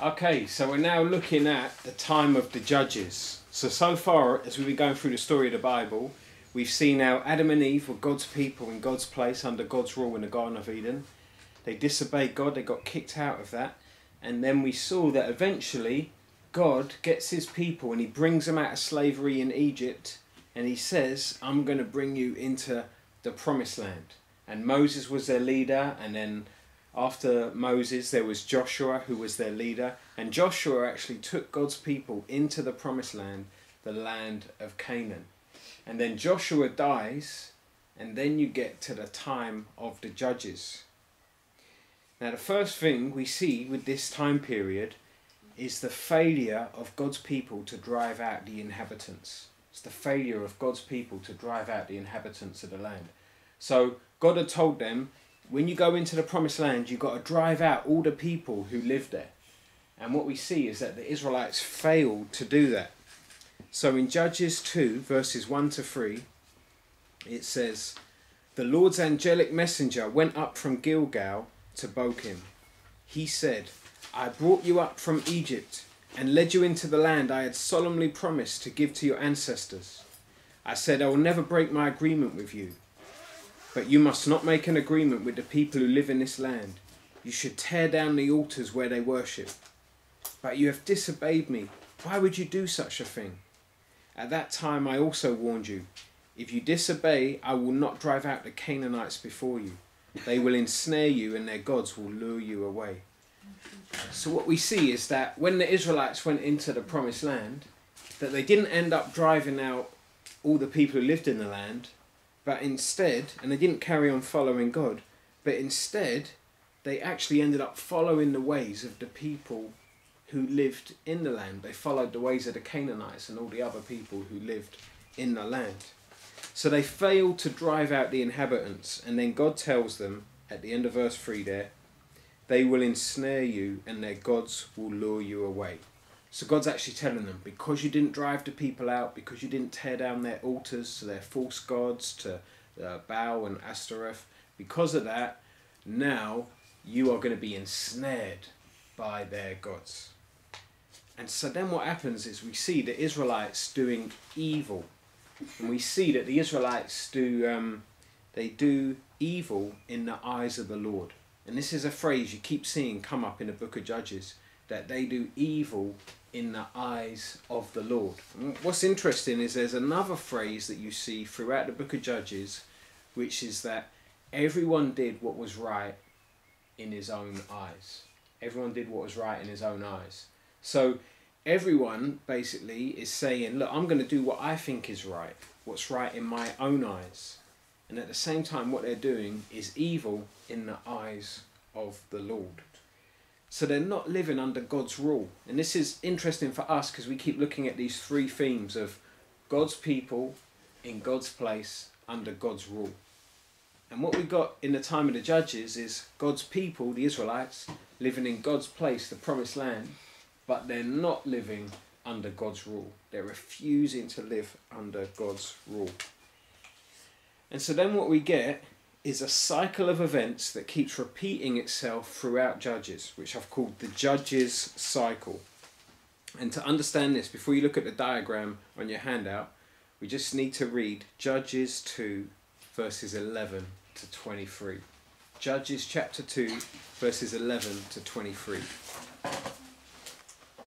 Okay, so we're now looking at the time of the judges. So far, as we've been going through the story of the Bible, we've seen how Adam and Eve were God's people in God's place under God's rule in the Garden of Eden. They disobeyed God, they got kicked out of that. And then we saw that eventually God gets his people and he brings them out of slavery in Egypt. And he says, I'm going to bring you into the promised land. And Moses was their leader, and then after Moses there was Joshua who was their leader, and Joshua actually took God's people into the promised land, the land of Canaan. And then Joshua dies, and then you get to the time of the judges. Now the first thing we see with this time period is the failure of God's people to drive out the inhabitants. It's the failure of God's people to drive out the inhabitants of the land. So God had told them, when you go into the promised land, you've got to drive out all the people who live there. And what we see is that the Israelites failed to do that. So in Judges 2, verses 1 to 3, it says, "The Lord's angelic messenger went up from Gilgal to Bochim. He said, I brought you up from Egypt and led you into the land I had solemnly promised to give to your ancestors. I said, I will never break my agreement with you. But you must not make an agreement with the people who live in this land. You should tear down the altars where they worship. But you have disobeyed me. Why would you do such a thing? At that time I also warned you. If you disobey, I will not drive out the Canaanites before you. They will ensnare you and their gods will lure you away." So what we see is that when the Israelites went into the promised land, that they didn't end up driving out all the people who lived in the land, but instead, and they didn't carry on following God, but instead they actually ended up following the ways of the people who lived in the land. They followed the ways of the Canaanites and all the other people who lived in the land. So they failed to drive out the inhabitants, and then God tells them at the end of verse 3 there, they will ensnare you and their gods will lure you away. So God's actually telling them, because you didn't drive the people out, because you didn't tear down their altars to their false gods, to Baal and Ashtoreth, because of that, now you are going to be ensnared by their gods. And so then what happens is we see the Israelites doing evil. And we see that the Israelites do evil in the eyes of the Lord. And this is a phrase you keep seeing come up in the book of Judges, that they do evil in the eyes of the Lord. And what's interesting is there's another phrase that you see throughout the book of Judges, which is that everyone did what was right in his own eyes. Everyone did what was right in his own eyes. So everyone basically is saying, look, I'm going to do what I think is right, what's right in my own eyes. And at the same time, what they're doing is evil in the eyes of the Lord. So they're not living under God's rule. And this is interesting for us because we keep looking at these three themes of God's people in God's place under God's rule. And what we got in the time of the Judges is God's people, the Israelites, living in God's place, the promised land, but they're not living under God's rule. They're refusing to live under God's rule. And so then what we get is a cycle of events that keeps repeating itself throughout Judges, which I've called the Judges cycle. And to understand this, before you look at the diagram on your handout, we just need to read Judges 2, verses 11 to 23. Judges chapter 2, verses 11 to 23.